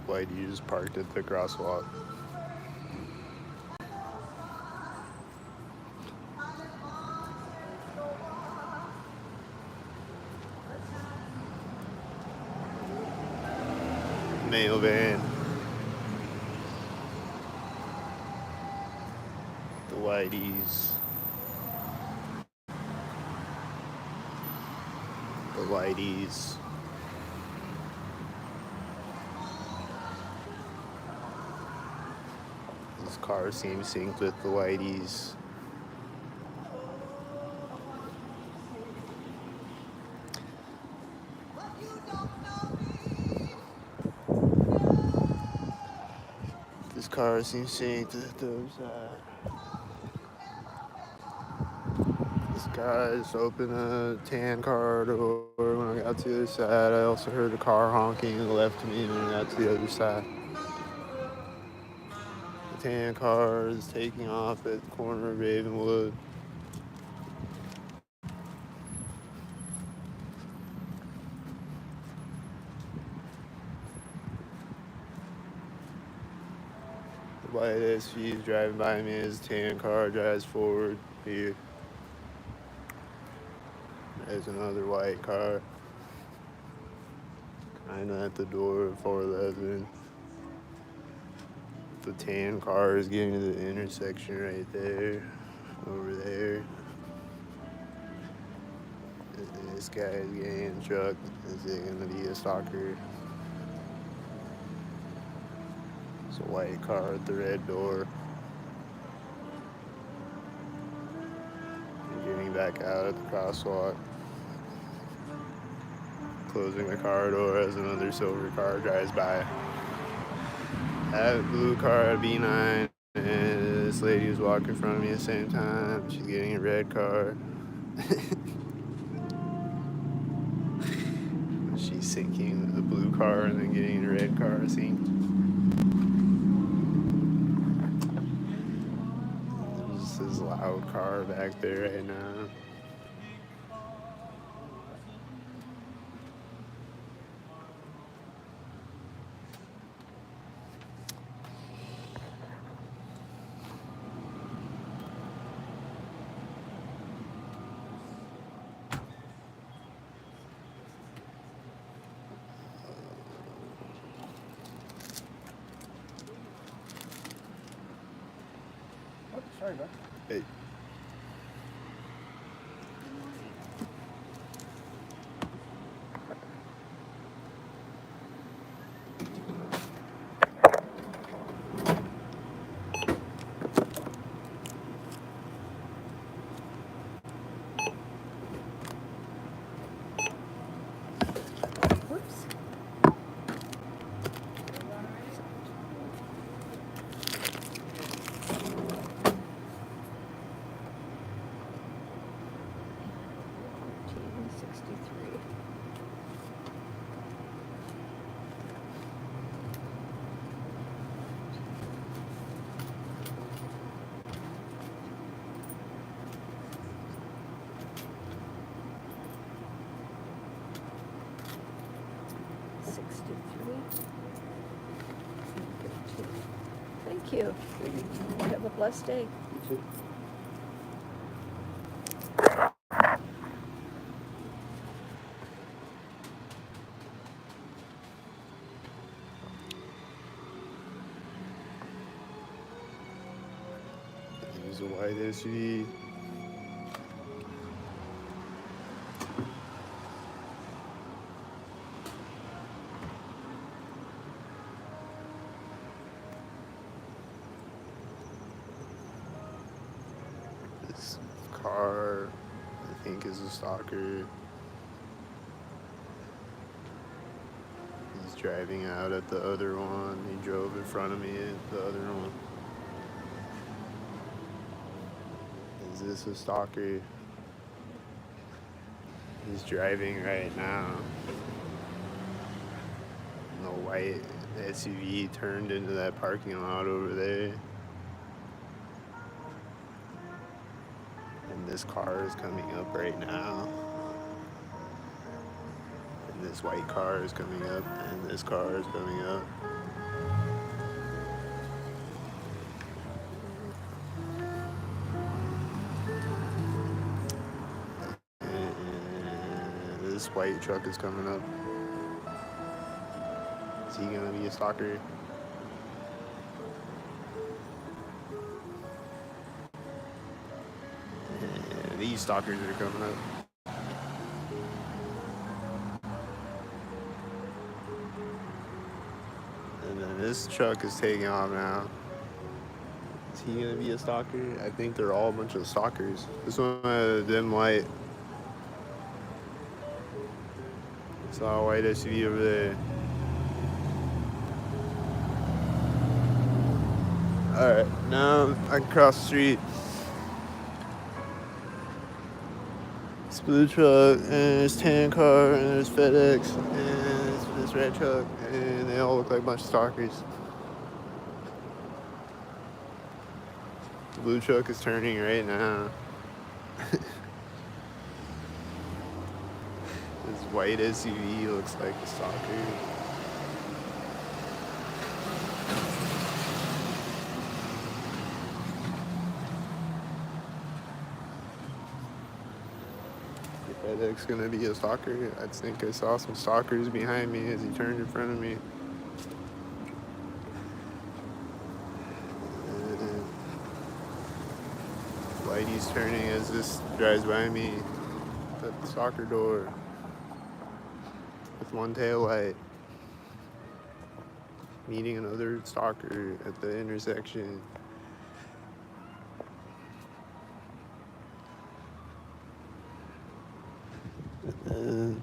whitey just parked at the crosswalk. Mail van. The whiteys. The whiteys. This car seems synced with the whiteys. This car seems synced with the other side. This guy just opened a tan car door when I got to the other side. I also heard a car honking and left me when I got to the other side. The tan car is taking off at the corner of Ravenwood. The white SUV is driving by me as the tan car drives forward here. There's another white car. Kinda at the door of 411. The tan car is getting to the intersection right there. Over there. And this guy is getting in the truck. Is it gonna be a stalker? It's a white car at the red door. And getting back out at the crosswalk. Closing the car door as another silver car drives by. That blue car at B9, and this lady was walking in front of me at the same time. She's getting a red car. She's sinking the blue car and then getting a red car synced. There's this loud car back there right now. Oh, sorry, bud. Hey. Whoops. Thank you. Have a blessed day. You too. There's a white SUV. This car, I think, is a stalker. He's driving out at the other one. He drove in front of me at the other one. Is this a stalker? He's driving right now. The white SUV turned into that parking lot over there. And this car is coming up right now. And this white car is coming up, and this car is coming up. this white truck is coming up. Is he gonna be a stalker? Yeah, these stalkers are coming up. And then this truck is taking off now. Is he gonna be a stalker? I think they're all a bunch of stalkers. This one had a dim light. Saw a white SUV over there. Alright, now I can cross the street. This blue truck, and there's tan car, and there's FedEx, and there's this red truck, and they all look like a bunch of stalkers. The blue truck is turning right now. This white SUV looks like a stalker. FedEx gonna be a stalker? I think I saw some stalkers behind me as he turned in front of me. And Whitey's turning as this drives by me at the stalker door with one tail light, meeting another stalker at the intersection. And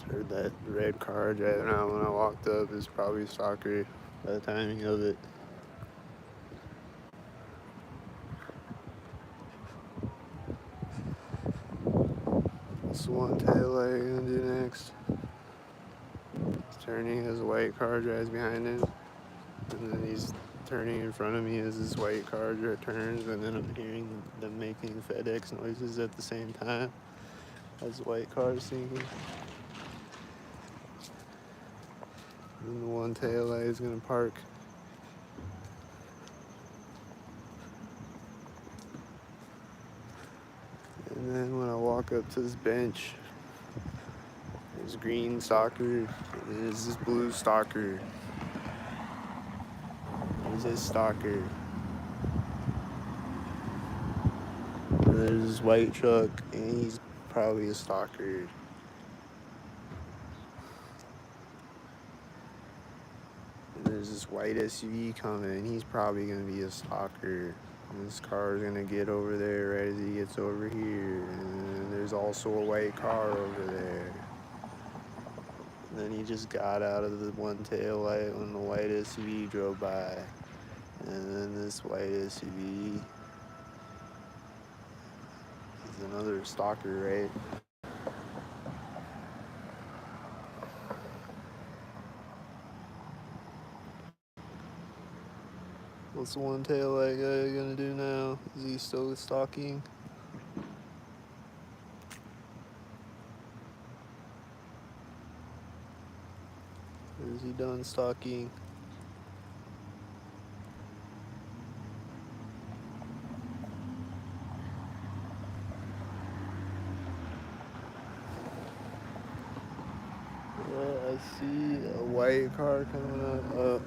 heard that red car driving out when I walked up is probably a stalker by the timing of it. What's the one tail light gonna do next? He's turning as a white car drives behind him, and then he's turning in front of me as this white car turns, and then I'm hearing them making FedEx noises at the same time as the white car is sinking. And the one tail light is gonna park. And then when I walk up to this bench, there's green stalker, there's this blue stalker, there's this stalker, and there's this white truck, and he's probably a stalker. And there's this white SUV coming, he's probably gonna be a stalker. And this car is gonna get over there right as he gets over here, and there's also a white car over there. And then he just got out of the one tail light when the white SUV drove by. And then this white SUV is another stalker, right? What's the one tail light guy gonna do now? Is he still stalking? Or is he done stalking? Yeah, I see a white car coming up.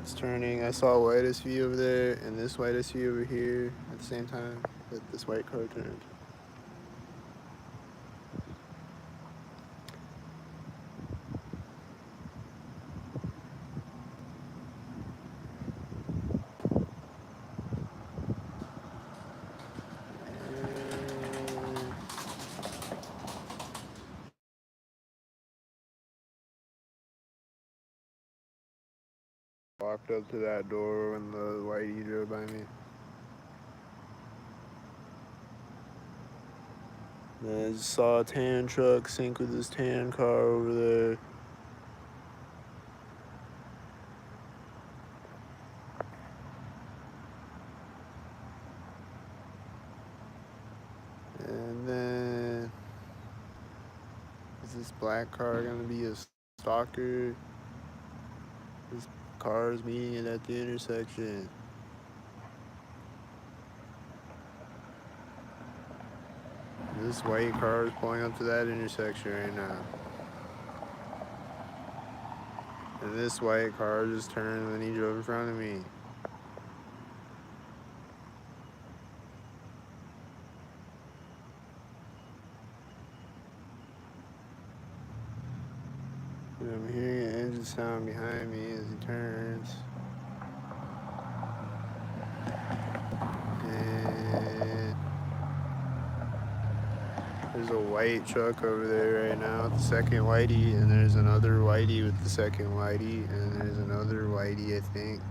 It's turning. I saw a white SUV over there and this white SUV over here at the same time that this white car turned. Walked up to that door when the whitey drove by me. Then I just saw a tan truck sync with this tan car over there. And then is this black car gonna be a stalker? This car is meeting it at the intersection. This white car is pulling up to that intersection right now. And this white car just turned when he drove in front of me. And I'm hearing an engine sound behind me as he turns. And there's a white truck over there right now with the second whitey, and there's another whitey with the second whitey, and there's another whitey, I think.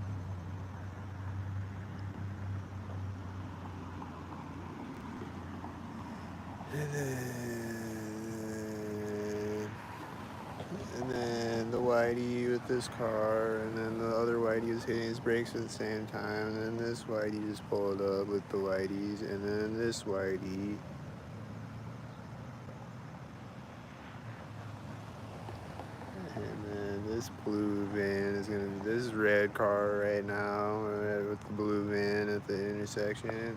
And then the whitey with this car, and then the other whitey is hitting his brakes at the same time, and then this whitey just pulled up with the whiteys, and then this whitey. And then this blue van is gonna be this red car right now with the blue van at the intersection.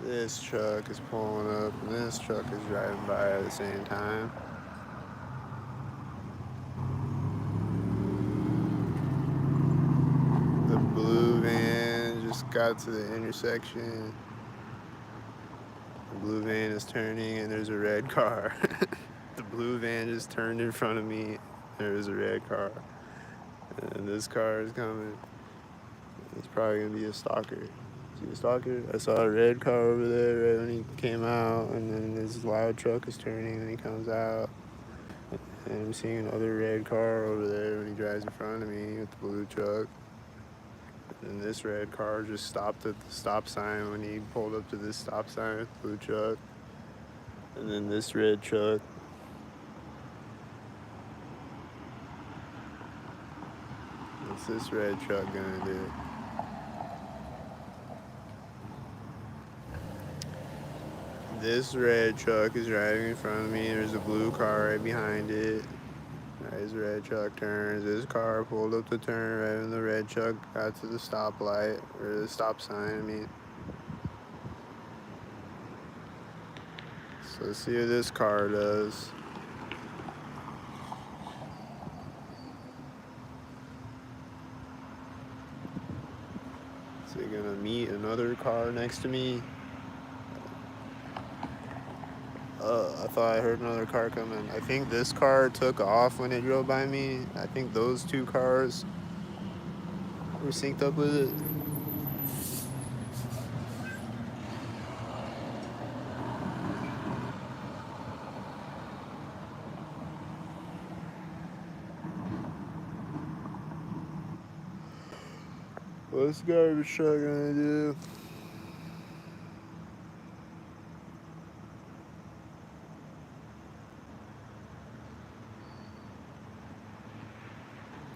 This truck is pulling up, and this truck is driving by at the same time. The blue van just got to the intersection. The blue van is turning, and there's a red car. The blue van just turned in front of me. There's a red car. And this car is coming. It's probably going to be a stalker. See a stalker? I saw a red car over there right when he came out, and then this loud truck is turning, and he comes out. And I'm seeing another red car over there when he drives in front of me with the blue truck. And this red car just stopped at the stop sign when he pulled up to this stop sign with the blue truck. And then this red truck. What's this red truck gonna do? This red truck is driving in front of me. There's a blue car right behind it. This red truck turns. This car pulled up to turn right when the red truck got to the stoplight, or the stop sign, I mean. So let's see what this car does. Is it gonna meet another car next to me? I thought I heard another car coming. I think this car took off when it drove by me. I think those two cars were synced up with it. What's garbage truck gonna do?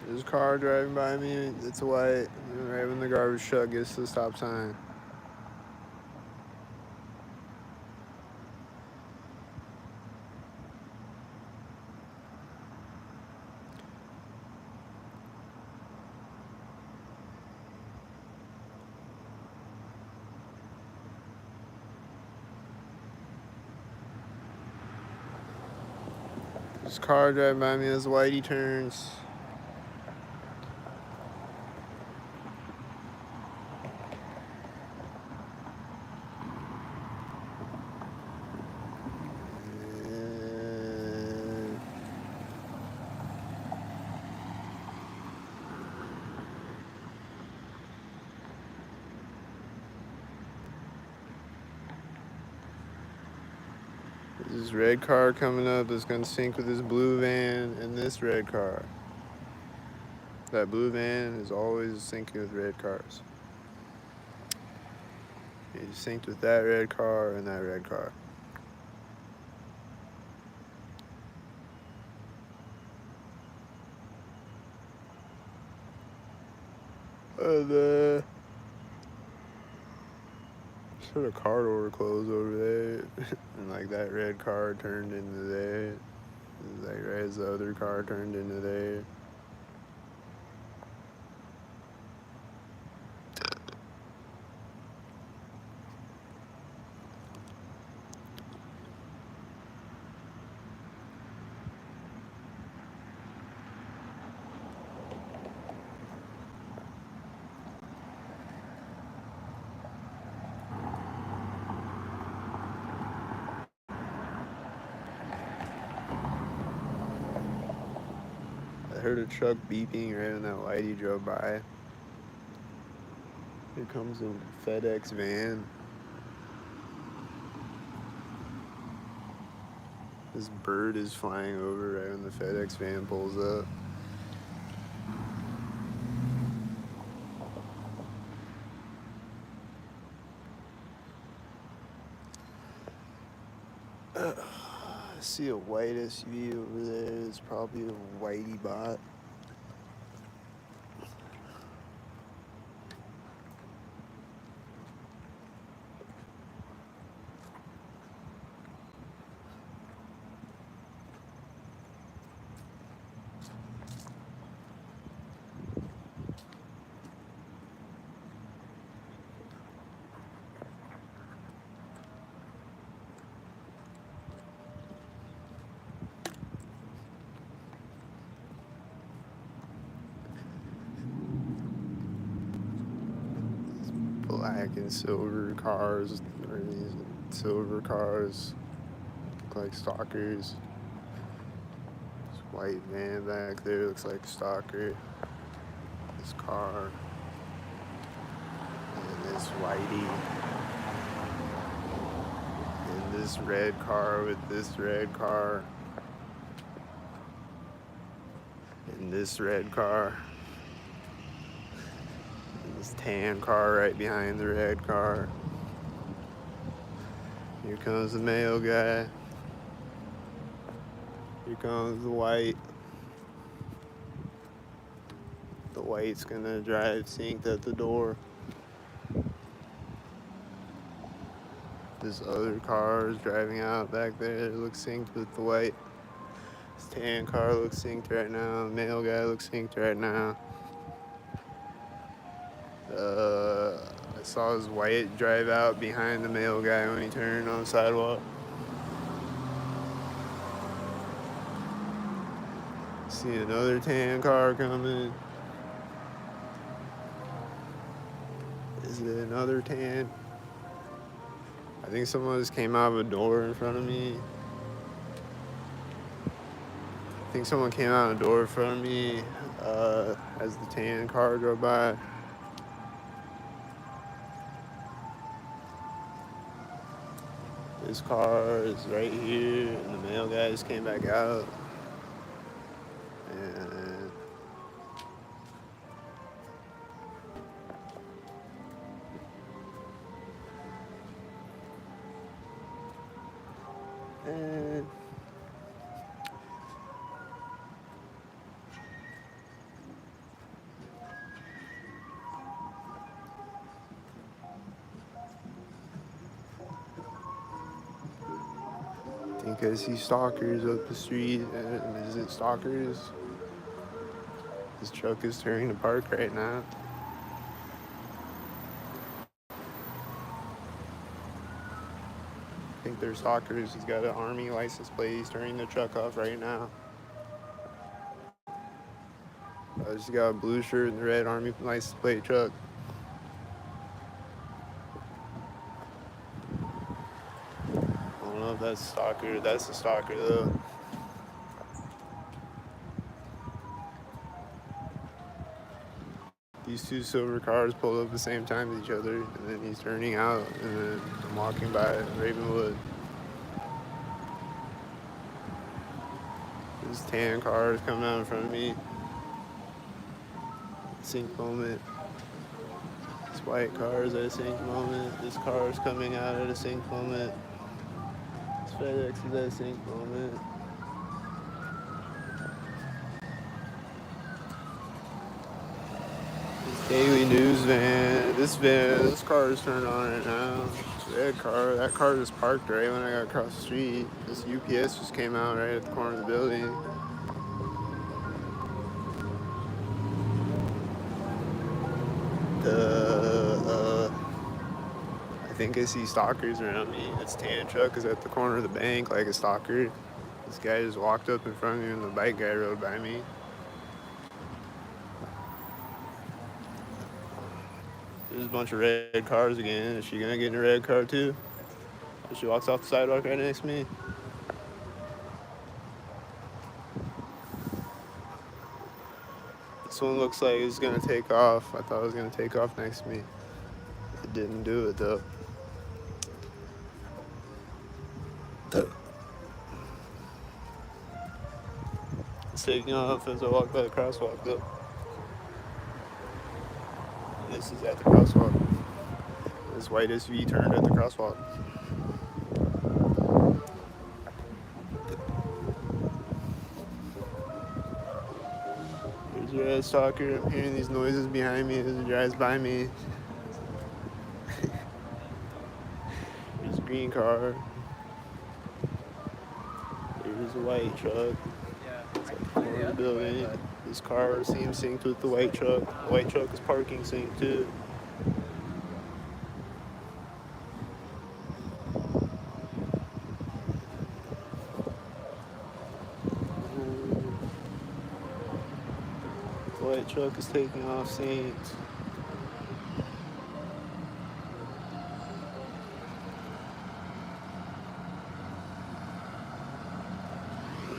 There's a car driving by me. It's white. Right when the garbage truck gets to the stop sign. This car driving by me as whitey turns. This red car coming up is gonna sync with this blue van and this red car. That blue van is always syncing with red cars. It's synced with that red car and that red car. And sort of car door closed over there, and like that red car turned into there. Like right as the other car turned into there. I heard a truck beeping right when that whitey drove by. Here comes a FedEx van. This bird is flying over right when the FedEx van pulls up. I see a white SUV over there. It's probably a whitey bot. Black and silver cars, or these silver cars look like stalkers. This white van back there looks like a stalker. This car, and this whitey, and this red car with this red car, and this red car. This tan car right behind the red car. Here comes the male guy. Here comes the white. The white's gonna drive synced at the door. This other car is driving out back there. It looks synced with the white. This tan car looks synced right now. The male guy looks synced right now. I saw his white drive out behind the male guy when he turned on the sidewalk. See another tan car coming. Is it another tan? I think someone just came out of a door in front of me. I think someone came out of a door in front of me as the tan car drove by. This car is right here, and the male guy just came back out. And I think I see stalkers up the street. Is it stalkers? This truck is turning to park right now. I think they're stalkers. He's got an army license plate. He's turning the truck off right now. He's got a blue shirt and the red army license plate truck. I don't know if that's a stalker. That's a stalker though. These two silver cars pulled up at the same time as each other, and then he's turning out, and then I'm walking by Ravenwood. This tan car is coming out in front of me. Sync moment. This white car is at a sync moment. This car is coming out at a sync moment. This FedEx is at a sync moment. This daily news van. This car is turned on right now. This red car. That car just parked right when I got across the street. This UPS just came out right at the corner of the building. I think I see stalkers around me. This tan truck is at the corner of the bank like a stalker. This guy just walked up in front of me and the bike guy rode by me. There's a bunch of red cars again. Is she gonna get in a red car too? She walks off the sidewalk right next to me. This one looks like it's gonna take off. I thought it was gonna take off next to me. It didn't do it though. It's taking off as I walk by the crosswalk though. And this is at the crosswalk. This white SUV turned at the crosswalk. There's your red stalker. I'm hearing these noises behind me as it drives by me. There's a green car. There's a white truck. It's at the corner of the building. This car seems synced with the white truck. The white truck is parking synced too. The white truck is taking off synced.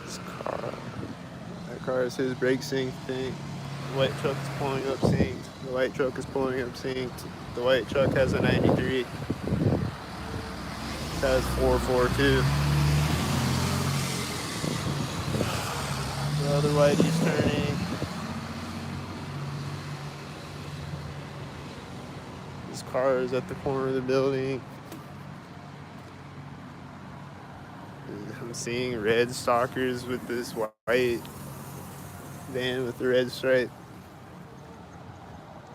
This car. That car says brake sync thing. The white truck is pulling up synced. The white truck is pulling up synced. The white truck has a 93. It has 442. The other whitey's turning. This car is at the corner of the building. I'm seeing red stalkers with this white van with the red stripe.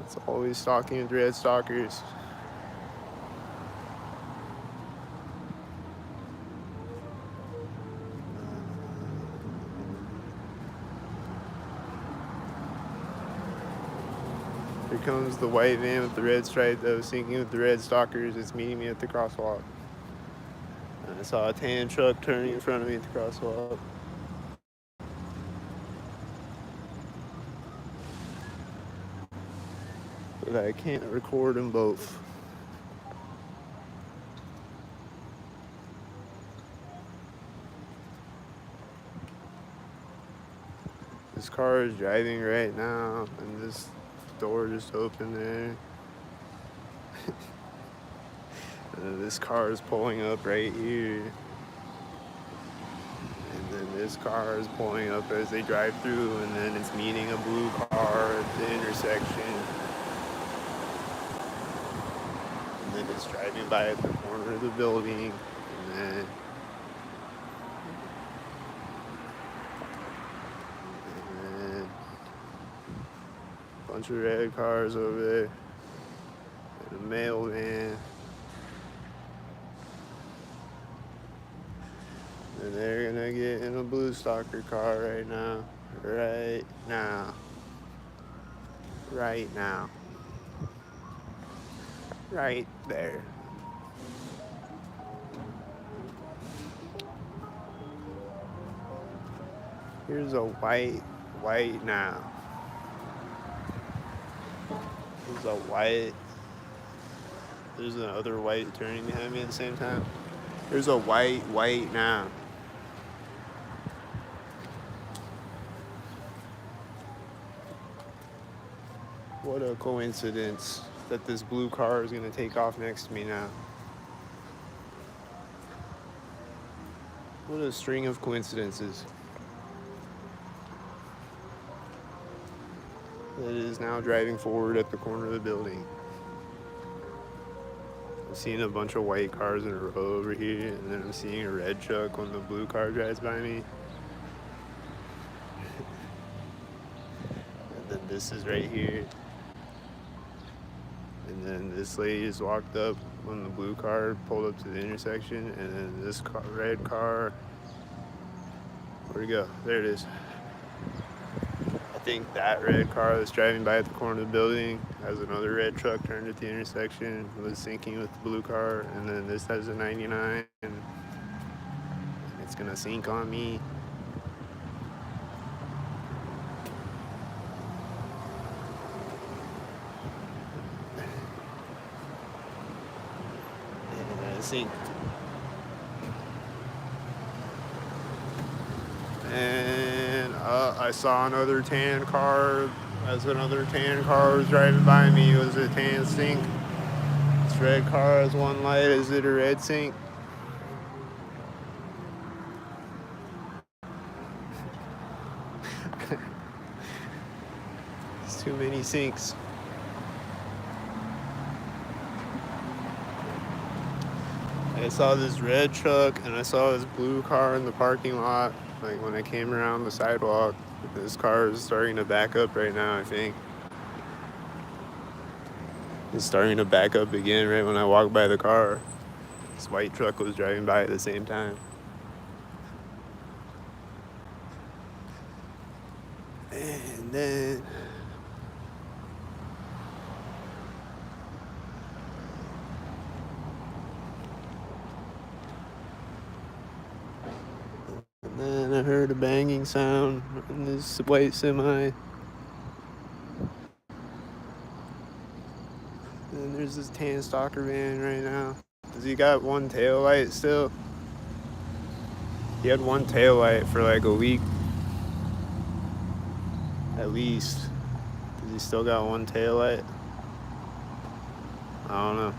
It's always stalking with red stalkers. Here comes the white van with the red stripe that was syncing with the red stalkers. It's meeting me at the crosswalk. I saw a tan truck turning in front of me at the crosswalk. But I can't record them both. This car is driving right now, and this door just opened there. This car is pulling up right here. And then this car is pulling up as they drive through, and then it's meeting a blue car at the intersection. And then it's driving by at the corner of the building, and then a bunch of red cars over there, and a mail van. And they're gonna get in a blue stalker car right now. Right now. Right now. Right there. Here's a white now. There's a white. There's another white turning behind me at the same time. There's a white now. What a coincidence that this blue car is gonna take off next to me now. What a string of coincidences. It is now driving forward at the corner of the building. I'm seeing a bunch of white cars in a row over here, and then I'm seeing a red truck when the blue car drives by me. And then this is right here. And then this lady just walked up when the blue car pulled up to the intersection, and then this car, red car, where'd it go? There it is. I think that red car that's driving by at the corner of the building has another red truck turned at the intersection, was syncing with the blue car, and then this has a 99, and it's gonna sync on me. Synced. And I saw another tan car As another tan car was driving by me. It was a tan sink. This red car has one light. Is it a red sink? It's too many sinks. I saw this red truck and I saw this blue car in the parking lot. Like when I came around the sidewalk, this car is starting to back up right now, I think. It's starting to back up again right when I walk by the car. This white truck was driving by at the same time. And then I heard a banging sound in this white semi. And there's this tan stalker van right now. Does he got one tail light still? He had one tail light for like a week. At least. Does he still got one tail light? I don't know.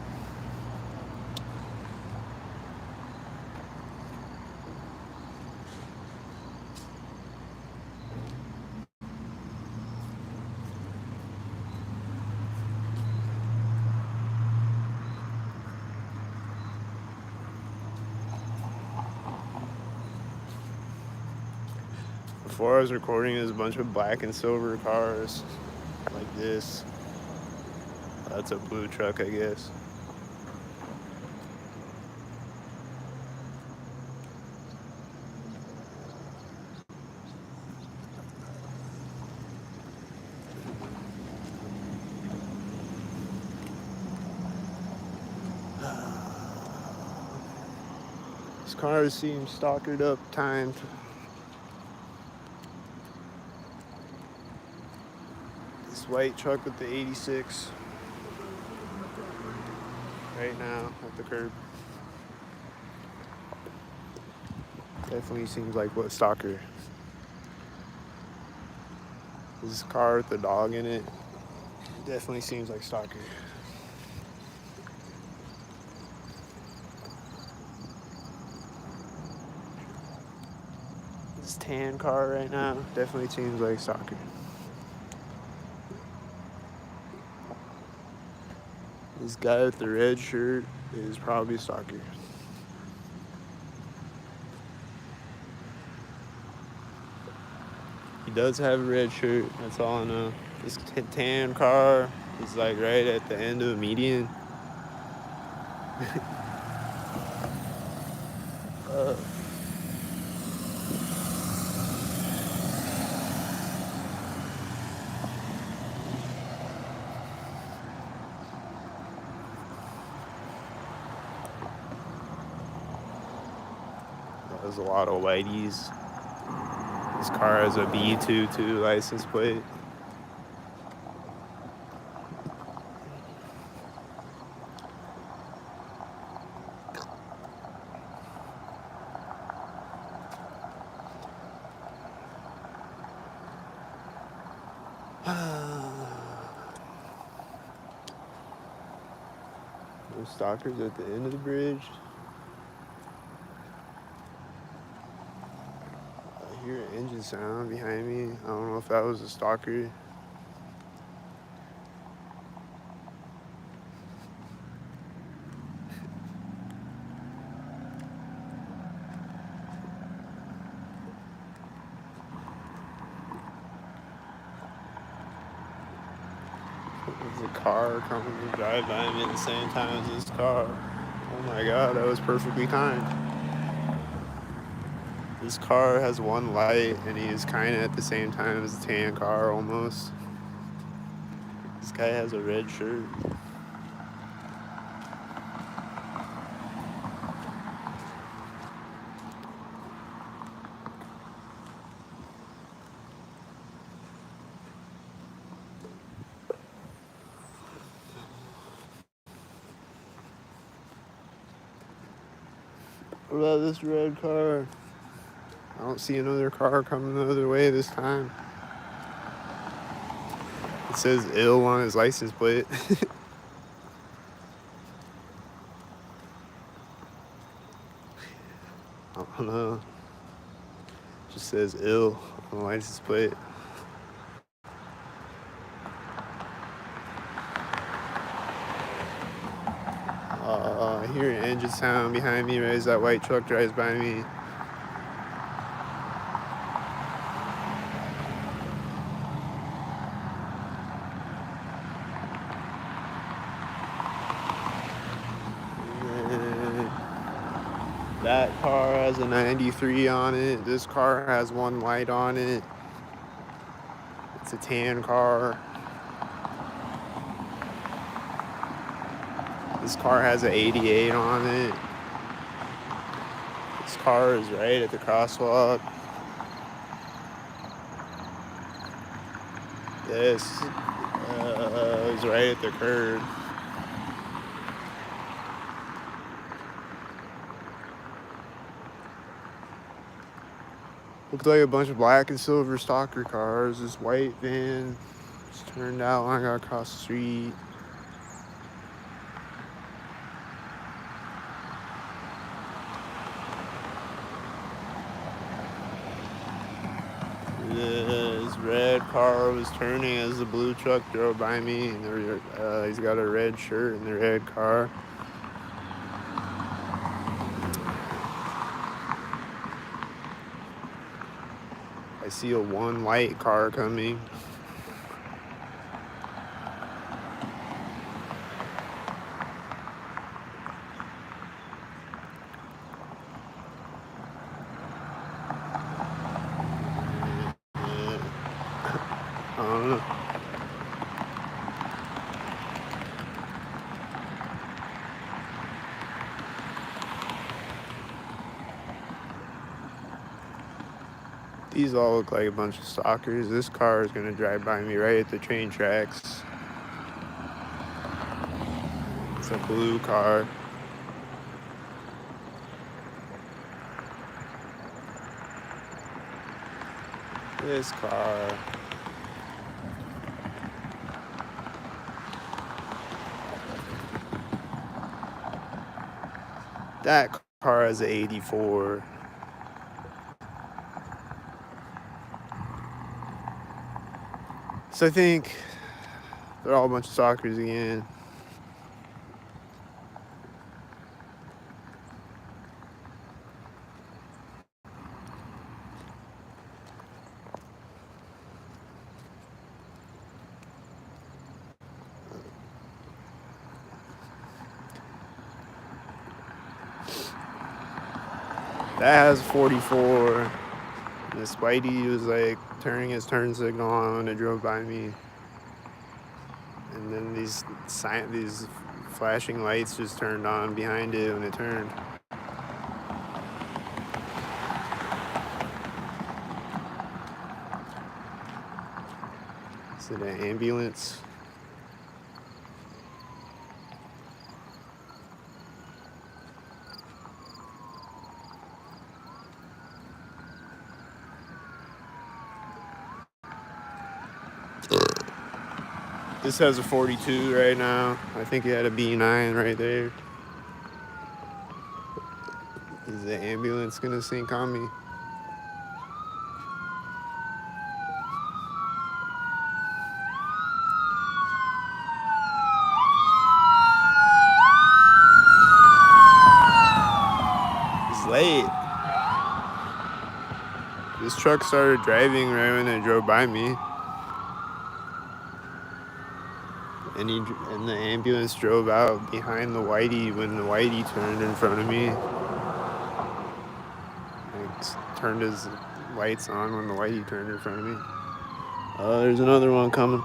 Before I was recording, there's a bunch of black and silver cars like this. That's a blue truck, I guess. This car seems stalkered up, timed. This white truck with the 86 right now at the curb. Definitely seems like what stalker. This car with the dog in it definitely seems like stalker. This tan car right now definitely seems like stalker. This guy with the red shirt is probably a stalker. He does have a red shirt, that's all I know. This tan car is like right at the end of a median. There's a lot of whiteys. This car has a B22 license plate. Those stalkers at the end of the bridge. I hear an engine sound behind me. I don't know if that was a stalker. There's a car coming to drive by me at the same time as this car. Oh my god, that was perfectly timed. This car has one light and he is kind of at the same time as the tan car almost. This guy has a red shirt. What about this red car? I don't see another car coming the other way this time. It says ill on his license plate. I don't know. Just says ill on the license plate. I hear an engine sound behind me right as that white truck drives by me. And that car has a 93 on it. This car has one light on it. It's a tan car. This car has an 88 on it. This car is right at the crosswalk. This is right at the curb. Looks like a bunch of black and silver stalker cars. This white van just turned out when I got across the street. This red car was turning as the blue truck drove by me, and he's got a red shirt in the red car. I see a one white car coming. I don't know. These all look like a bunch of stalkers. This car is gonna drive by me right at the train tracks. It's a blue car. This car. That car has an 84. So I think they're all a bunch of stalkers again. That has 44. This Whitey was like turning his turn signal on when it drove by me. And then these flashing lights just turned on behind it when it turned. Is it an ambulance? This has a 42 right now. I think it had a B9 right there. Is the ambulance gonna sink on me? It's late. This truck started driving right when it drove by me. And the ambulance drove out behind the Whitey when the Whitey turned in front of me. Like, turned his lights on when the Whitey turned in front of me. Oh, there's another one coming.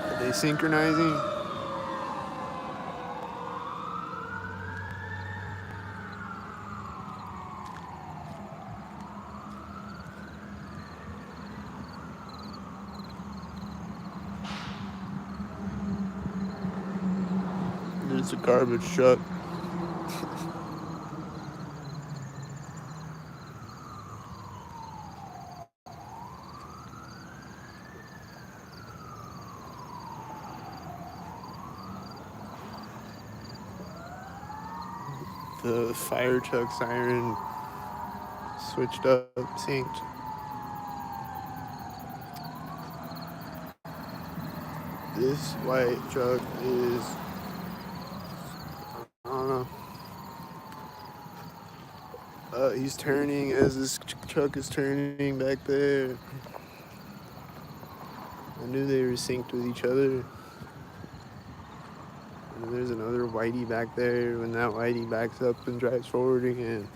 Are they synchronizing? There's a garbage truck. The fire truck siren switched up, synced. This white truck is, I don't know. He's turning as this truck is turning back there. I knew they were synced with each other. And there's another whitey back there when that whitey backs up and drives forward again.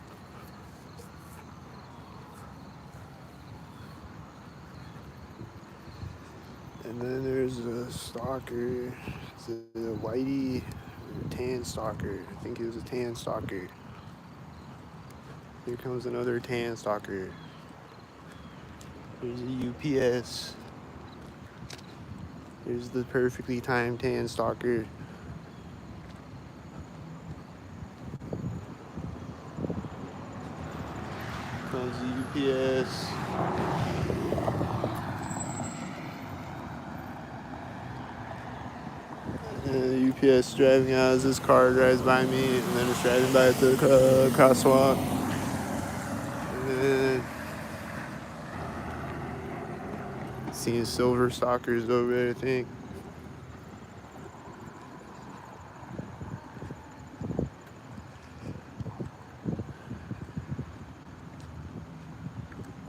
And then there's a stalker. It's a whitey, tan stalker. I think it was a tan stalker. Here comes another tan stalker. There's a UPS. There's the perfectly timed tan stalker. Comes the UPS. And the UPS driving out as this car drives by me, and then it's driving by at the crosswalk. And then seeing silver stalkers over there, I think.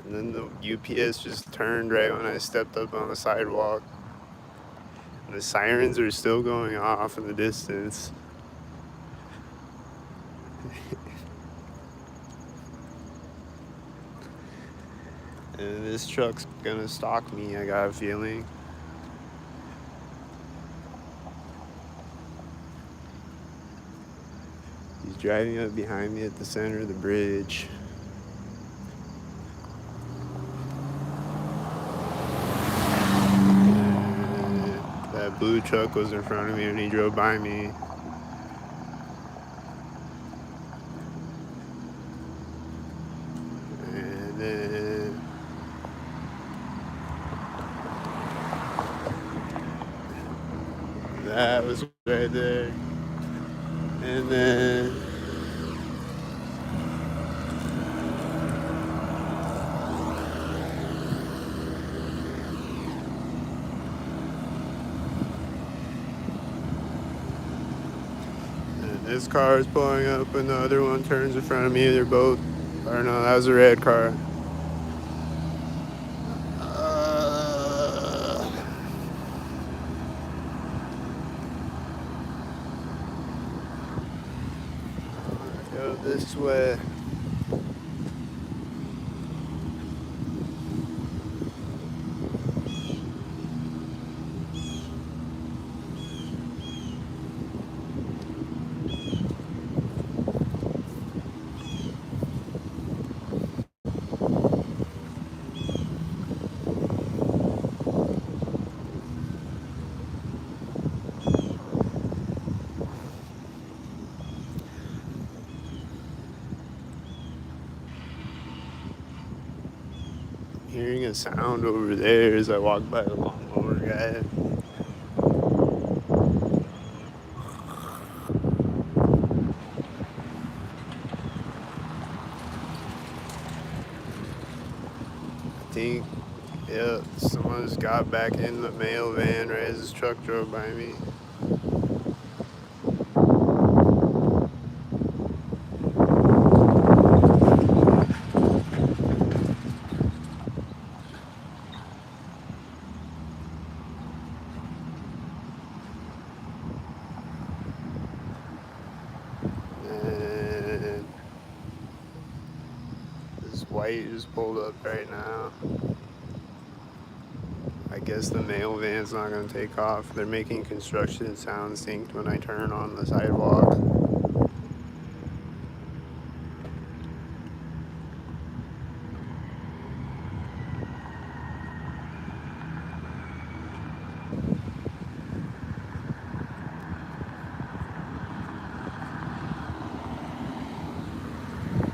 And then the UPS just turned right when I stepped up on the sidewalk. And the sirens are still going off in the distance. And this truck's gonna stalk me, I got a feeling. He's driving up behind me at the center of the bridge. And that blue truck was in front of me and he drove by me. And then that was right there. And then this car is pulling up and the other one turns in front of me. They're both, or no, that was a red car. Go this way. Hearing a sound over there as I walk by the lawnmower guy. I think, yeah, someone just got back in the mail van right as his truck drove by me. And this white just pulled up right now. I guess the mail van's not gonna take off. They're making construction sound synced when I turn on the sidewalk.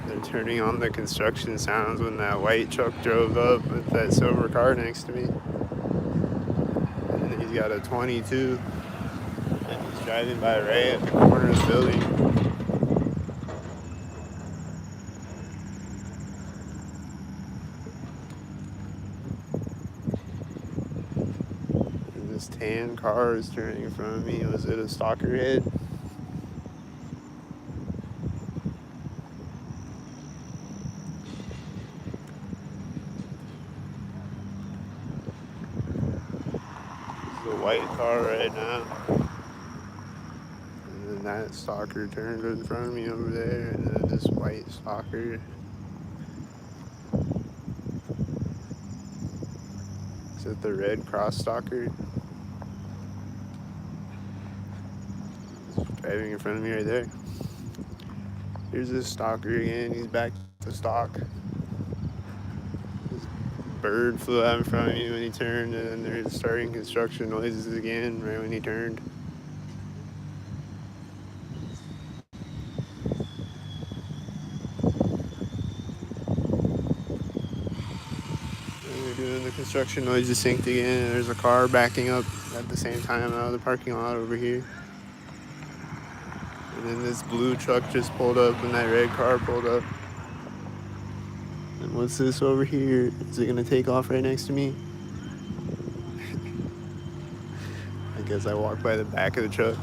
They're turning on the construction sounds when that white truck drove up with that silver car next to me. And he's got a 22. And he's driving by right at the corner of the building. This tan car is turning in front of me. Was it a stalker head? This is a white car right now. And then that stalker turned in front of me over there. And then this white stalker. Is it the red cross stalker? Driving in front of me right there. Here's this stalker again. He's back to stalk. This bird flew out in front of me when he turned, and then they're starting construction noises again right when he turned. And they're doing the construction noises synced again. And there's a car backing up at the same time out of the parking lot over here. And then this blue truck just pulled up, and that red car pulled up. And what's this over here? Is it gonna take off right next to me? I guess I walk by the back of the truck.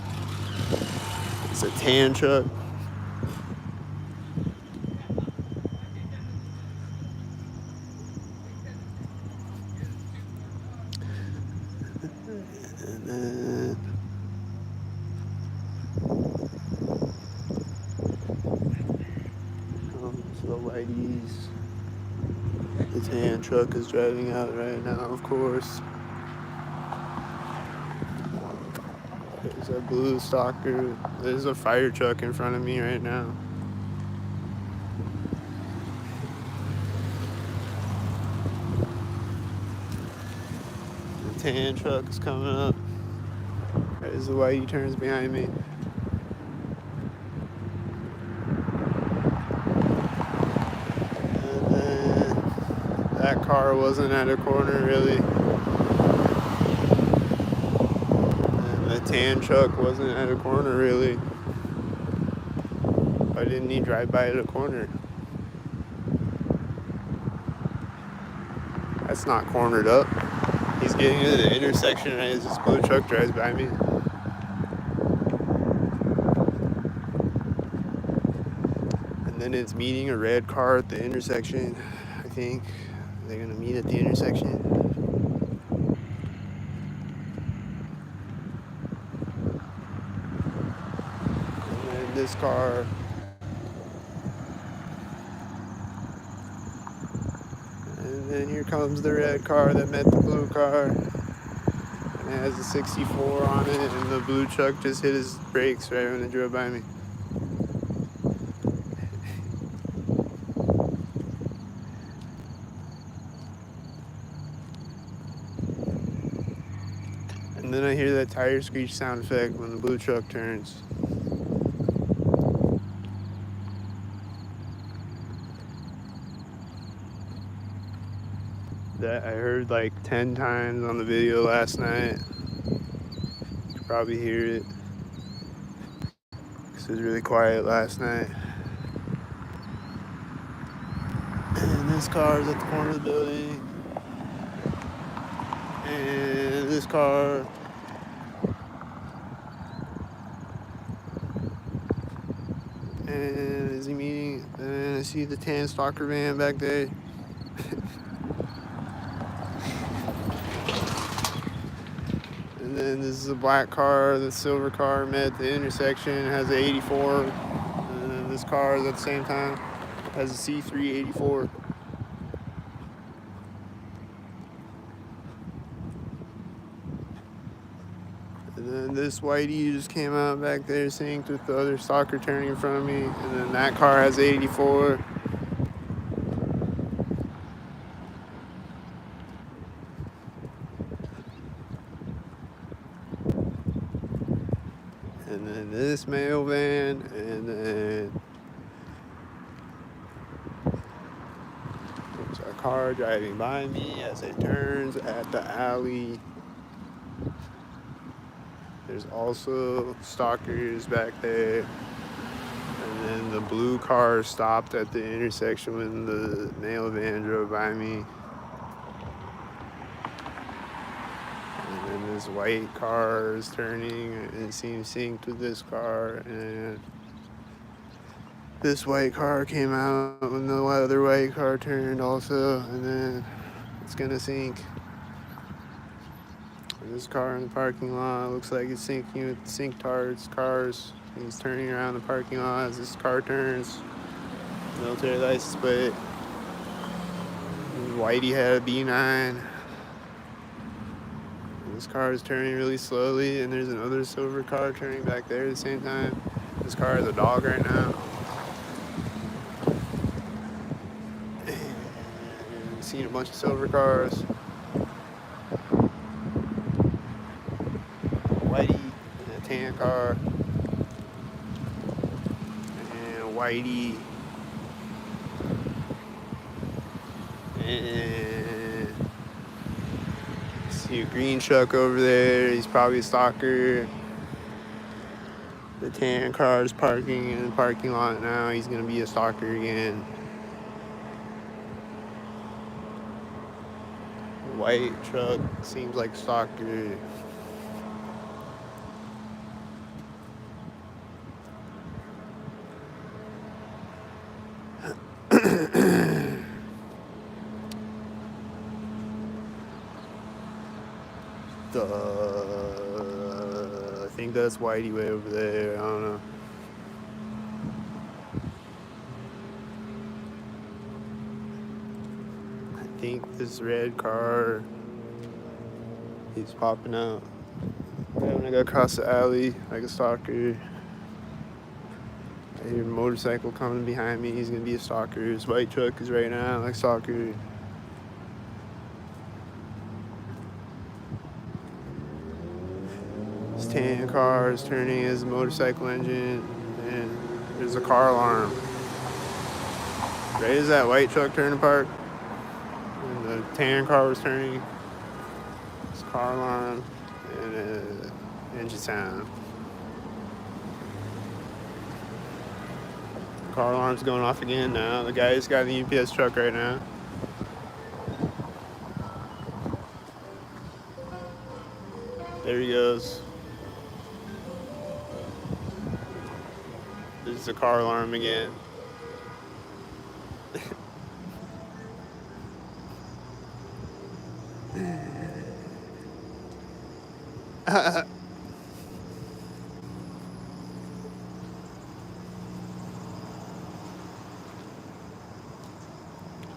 It's a tan truck. And then comes the whiteys. The tan truck is driving out right now, of course. There's a blue stalker. There's a fire truck in front of me right now. The tan truck is coming up. There's the whitey turns behind me. And then that car wasn't at a corner really. And the tan truck wasn't at a corner really. Why didn't he drive by at a corner? That's not cornered up. He's getting to the intersection and as this blue truck drives by me. And then it's meeting a red car at the intersection, I think. They're gonna meet at the intersection. And then this car. And then here comes the red car that met the blue car. And it has a 64 on it, and the blue truck just hit his brakes right when it drove by me. And then I hear that tire screech sound effect when the blue truck turns. That I heard like 10 times on the video last night. You could probably hear it. It was really quiet last night. And this car is at the corner of the building. And this car. And is he meeting? And I see the tan stalker van back there. And then this is a black car, the silver car met at the intersection, it has an 84. And then this car is at the same time, has a C3 84. And then this whitey just came out back there synced with the other stalker turning in front of me. And then that car has 84. And then this mail van, and then there's a car driving by me as it turns at the alley. There's also stalkers back there. And then the blue car stopped at the intersection when the mail van drove by me. And then this white car is turning, and it seems synced with this car, and this white car came out when the other white car turned also, and then it's gonna sync. And this car in the parking lot looks like it's syncing with sync cars. He's turning around the parking lot as this car turns. Military license plate. Whitey had a B9. This car is turning really slowly, and there's another silver car turning back there at the same time. This car has a dog right now. And seen a bunch of silver cars. Whitey and a tan car. And a Whitey. And see a green truck over there. He's probably a stalker. The tan car is parking in the parking lot now. He's gonna be a stalker again. White truck seems like stalker. I think that's Whitey way over there. I don't know. I think this red car is popping out. I'm gonna go across the alley like a stalker. I hear a motorcycle coming behind me. He's gonna be a stalker. His white truck is right now like stalker. This tan car is turning as a motorcycle engine, and there's a car alarm. Right as that white truck turned apart, and the tan car was turning, this car alarm and engine sound. Car alarm's going off again now. The guy's got the UPS truck right now. There he goes. There's the car alarm again.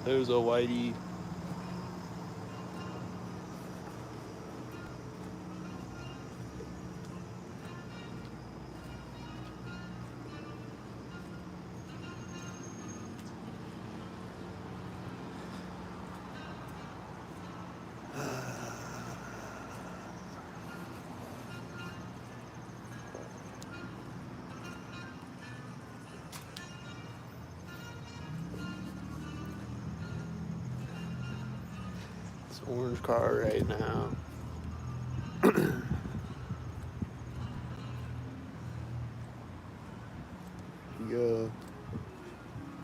There's a Whitey. This orange car right now.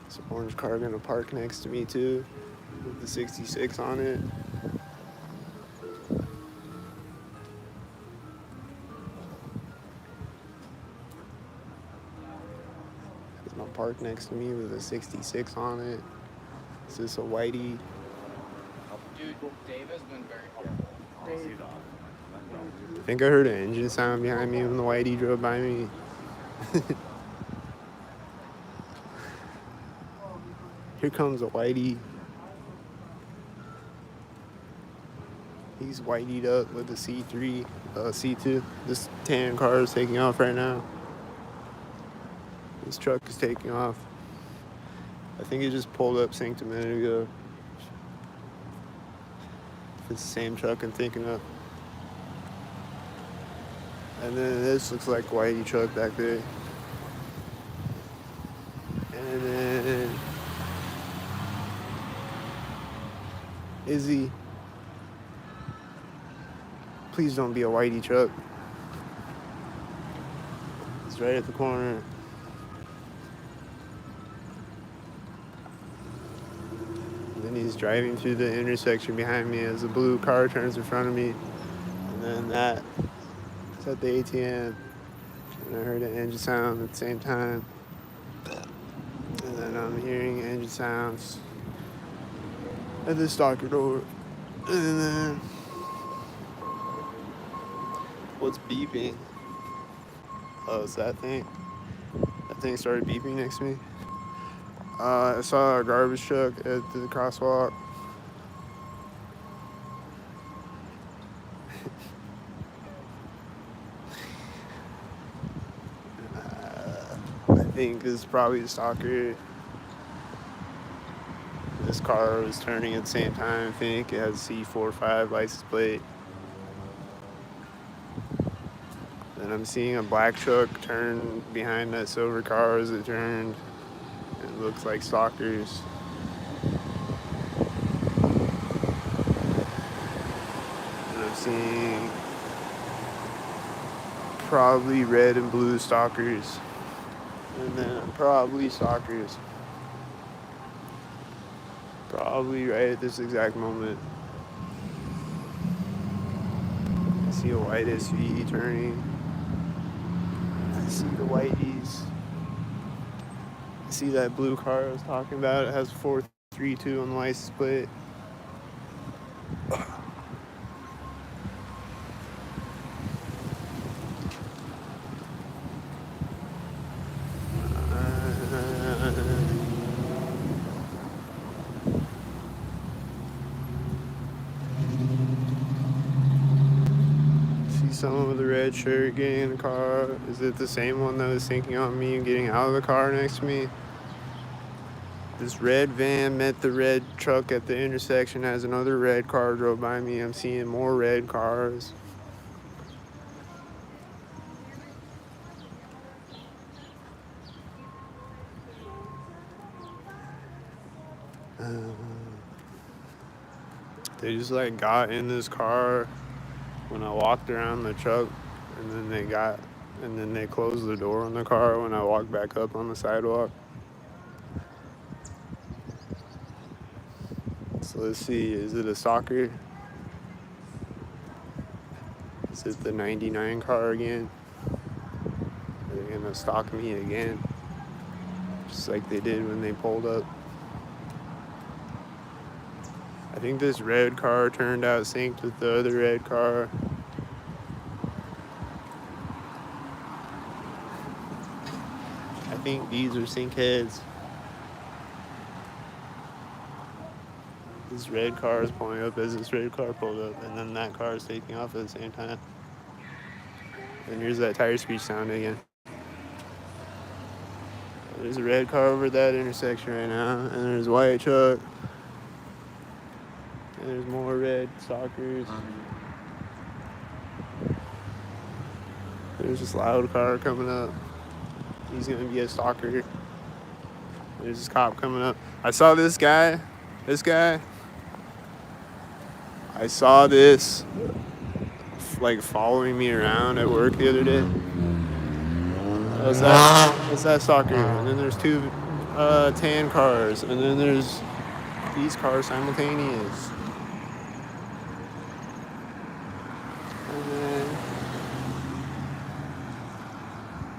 This orange car gonna park next to me too, with the 66 on it. It's gonna park next to me with a 66 on it. Is this a Whitey? Dude, Dave has been very helpful. I think I heard an engine sound behind me when the Whitey drove by me. Here comes a Whitey. He's whiteyed up with the C3, C2. This tan car is taking off right now. This truck is taking off. I think it just pulled up synced a minute ago. It's the same truck I'm thinking of. And then this looks like Whitey truck back there. And then Izzy. Please don't be a Whitey truck. It's right at the corner. And then he's driving through the intersection behind me as a blue car turns in front of me. And And that is at the ATM. And I heard an engine sound at the same time. And then I'm hearing engine sounds at the stalker door. And then what's beeping? Oh, it's that thing. That thing started beeping next to me. I saw a garbage truck at the crosswalk. I think this is probably the stalker. This car was turning at the same time. I think it has a C45 license plate. Then I'm seeing a black truck turn behind that silver car as it turned. It looks like stalkers. And I'm seeing probably red and blue stalkers. And then probably stalkers. Probably right at this exact moment. I see a white SUV turning. I see the whiteys. I see that blue car I was talking about. It has 432 on the license plate. See someone with a red shirt getting in the car. Is it the same one that was sinking on me and getting out of the car next to me? This red van met the red truck at the intersection as another red car drove by me. I'm seeing more red cars. They just like got in this car when I walked around the truck, and then they closed the door on the car when I walked back up on the sidewalk. So let's see, is it a stalker? Is it the 99 car again? Are they gonna stalk me again? Just like they did when they pulled up. I think this red car turned out synced with the other red car. I think these are sync heads. This red car is pulling up as this red car pulled up, and then that car is taking off at the same time. And here's that tire screech sound again. There's a red car over that intersection right now, and there's a white truck. And there's more red stalkers. There's this loud car coming up. He's gonna be a stalker. There's this cop coming up. I saw this guy. I saw this like following me around at work the other day. That's that stalker. And then there's two tan cars, and then there's these cars simultaneous. And then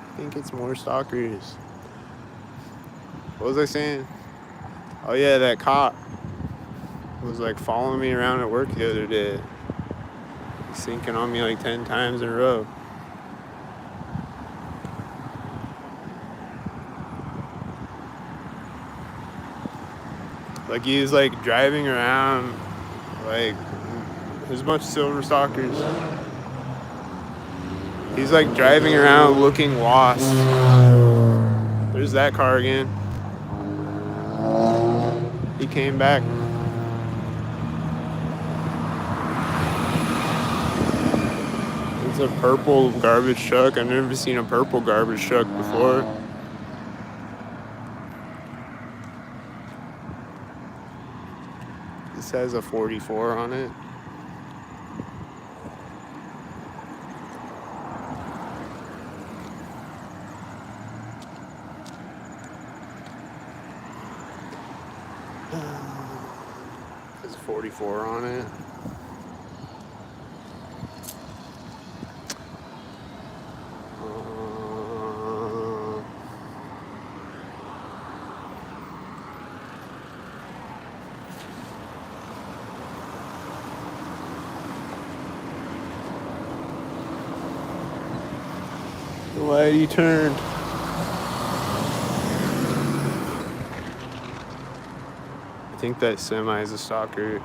I think it's more stalkers. What was I saying? Oh yeah, that cop was like following me around at work the other day. Sinking on me like 10 times in a row. Like he was like driving around, like there's a bunch of silver stalkers. He's like driving around looking lost. There's that car again. He came back. It's a purple garbage truck. I've never seen a purple garbage truck before. This has a 44 on it. There's a 44 on it. Why he turned? I think that semi is a stalker.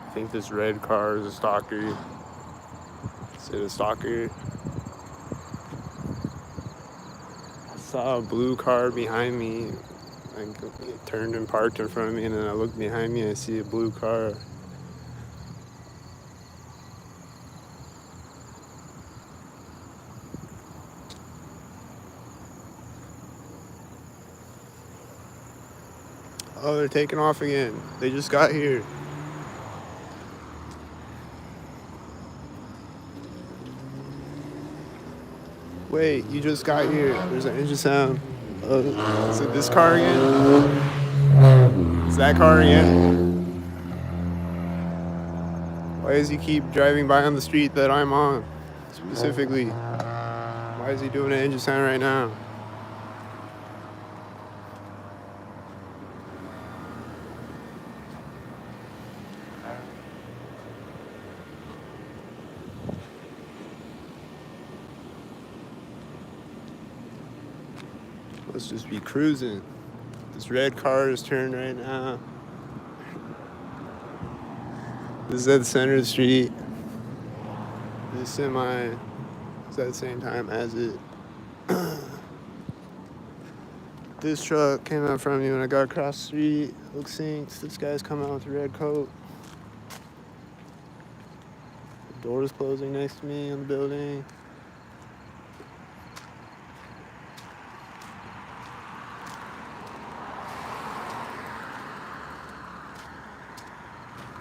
I think this red car is a stalker. Is it a stalker? I saw a blue car behind me. Like, it turned and parked in front of me, and then I look behind me and I see a blue car. Oh, they're taking off again. They just got here. Wait, you just got here. There's an engine sound. Is it this car again? Is that car again? Why does he keep driving by on the street that I'm on? Specifically. Why is he doing an engine sound right now? Let's just be cruising. This red car is turned right now. This is at the center of the street. This semi is at the same time as it. This truck came out from me when I got across the street. Looks sinks. This guy's coming out with a red coat. The door's closing next to me on the building.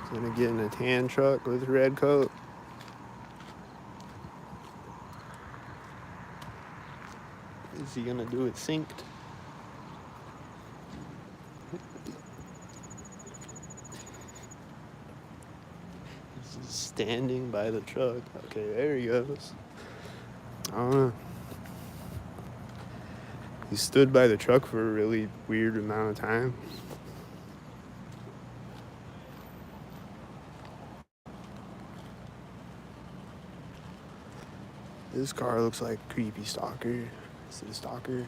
He's gonna get in a tan truck with a red coat. Is he gonna do it synced? He's standing by the truck. Okay, there he goes. I don't know. He stood by the truck for a really weird amount of time. This car looks like a creepy stalker. Is it a stalker?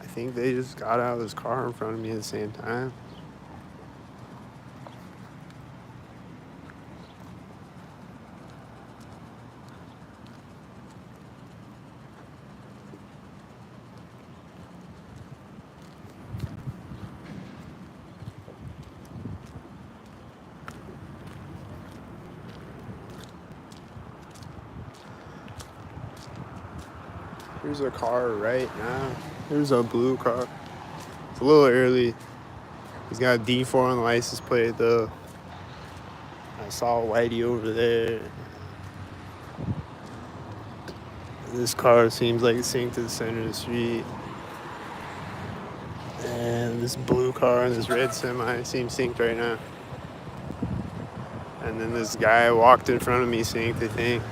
I think they just got out of this car in front of me at the same time. There's a car right now. There's a blue car. It's a little early. He's got a D4 on the license plate though. I saw Whitey over there. This car seems like it's synced to the center of the street. And this blue car and this red semi seem synced right now. And then this guy walked in front of me synced, I think.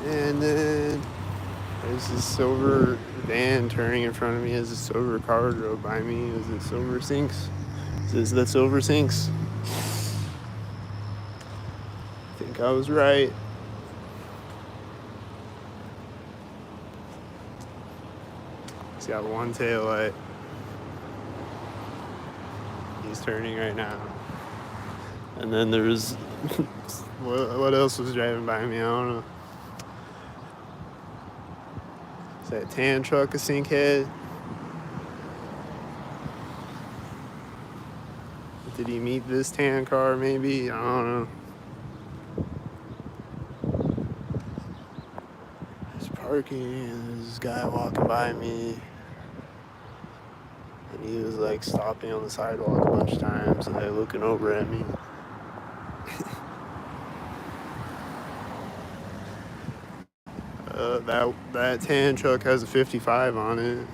And then there's this silver van turning in front of me as a silver car drove by me. Is it silver sinks? Is that silver sinks? I think I was right. He's got one tail light. He's turning right now. And then there's what else was driving by me? I don't know. Is that tan truck a sink head? Did he meet this tan car maybe? I don't know. There's parking and there's this guy walking by me. And he was like stopping on the sidewalk a bunch of times and like looking over at me. That tan truck has a 55 on it.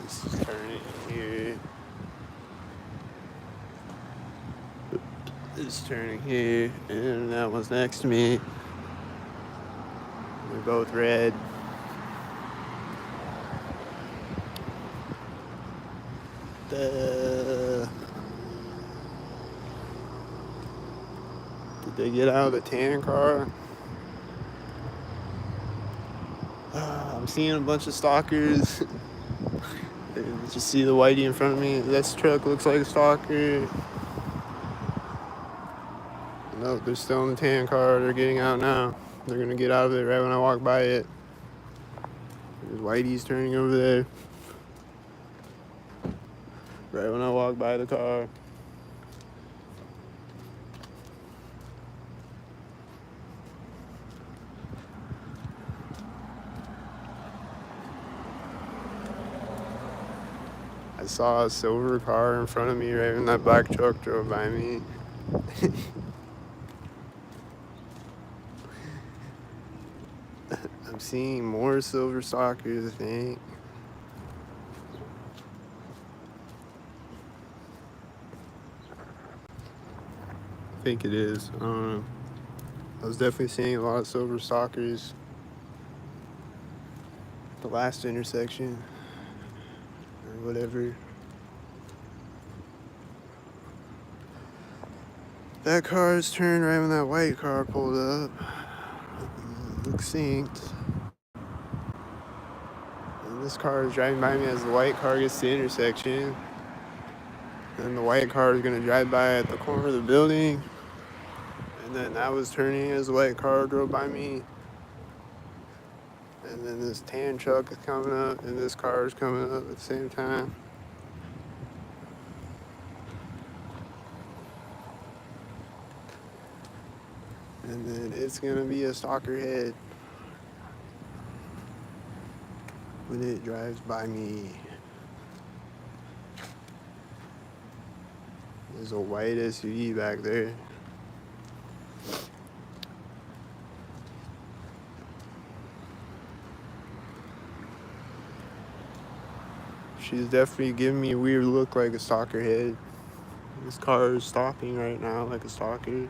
This is turning here. This is turning here, and that one's next to me. They're both red. Did they get out of the tan car? I'm seeing a bunch of stalkers. Just see the whitey in front of me. This truck looks like a stalker. No, they're still in the tan car. They're getting out now. They're gonna get out of it right when I walk by it. There's whitey's turning over there. Right when I walk by the car. I saw a silver car in front of me right when that black truck drove by me. I'm seeing more silver stalkers, I think. I think it is. I don't know. I was definitely seeing a lot of silver stalkers. The last intersection. Or whatever. That car is turned right when that white car pulled up. Looks synced. And this car is driving by me as the white car gets to the intersection. And the white car is going to drive by at the corner of the building. And then I was turning as the white car drove by me. And then this tan truck is coming up, and this car is coming up at the same time. And then it's gonna be a stalker head when it drives by me. There's a white SUV back there. She's definitely giving me a weird look like a stalker head. This car is stopping right now like a stalker.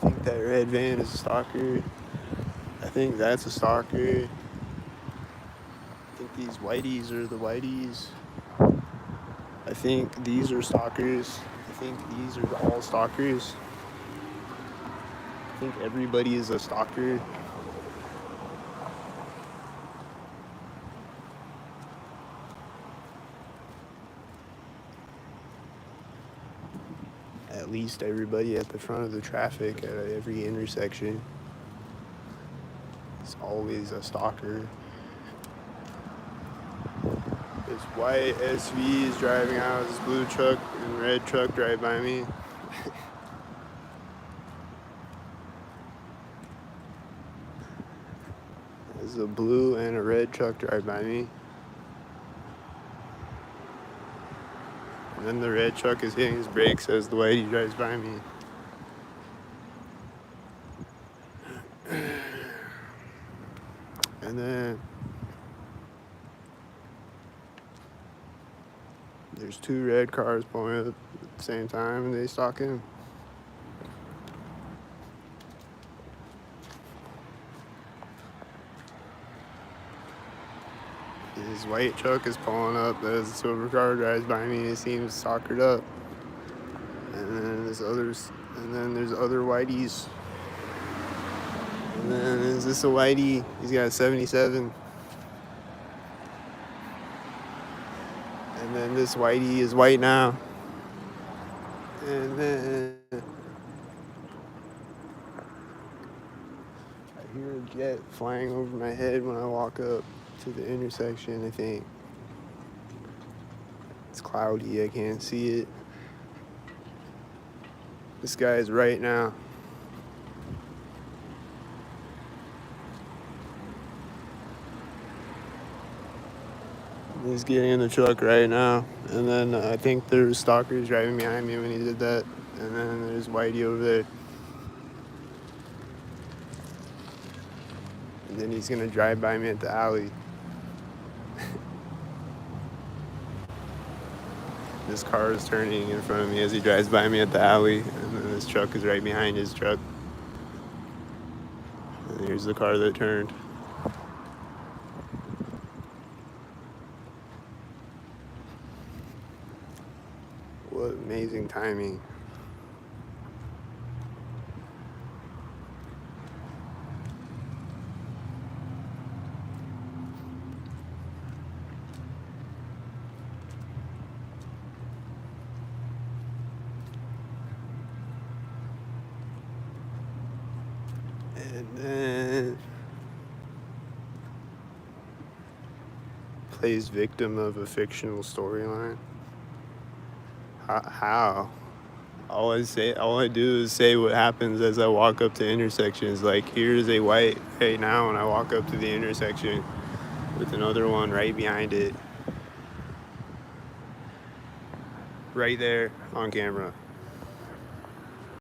I think that red van is a stalker. I think that's a stalker. I think these whiteys are the whiteys. I think these are stalkers. I think these are all stalkers. I think everybody is a stalker. At least everybody at the front of the traffic at every intersection is always a stalker. This white SUV is driving out, this blue truck and red truck drive by me. There's a blue and a red truck drive by me. And then the red truck is hitting his brakes as the whitey drives by me. And then there's two red cars pulling up at the same time and they stalk him. His white truck is pulling up as the silver car drives by me. It seems stalkered up. And then there's other whiteys. And then is this a whitey? He's got a 77. And then this whitey is white now. And then I hear a jet flying over my head when I walk up to the intersection, I think. It's cloudy, I can't see it. This guy is right now. He's getting in the truck right now. And then I think there's stalkers driving behind me when he did that. And then there's Whitey over there. And then he's gonna drive by me at the alley. This car is turning in front of me as he drives by me at the alley. And then this truck is right behind his truck. And here's the car that turned. What amazing timing. And then plays victim of a fictional storyline. How? All I do is say what happens as I walk up to intersections. Like, here's a white right now, and I walk up to the intersection with another one right behind it. Right there on camera.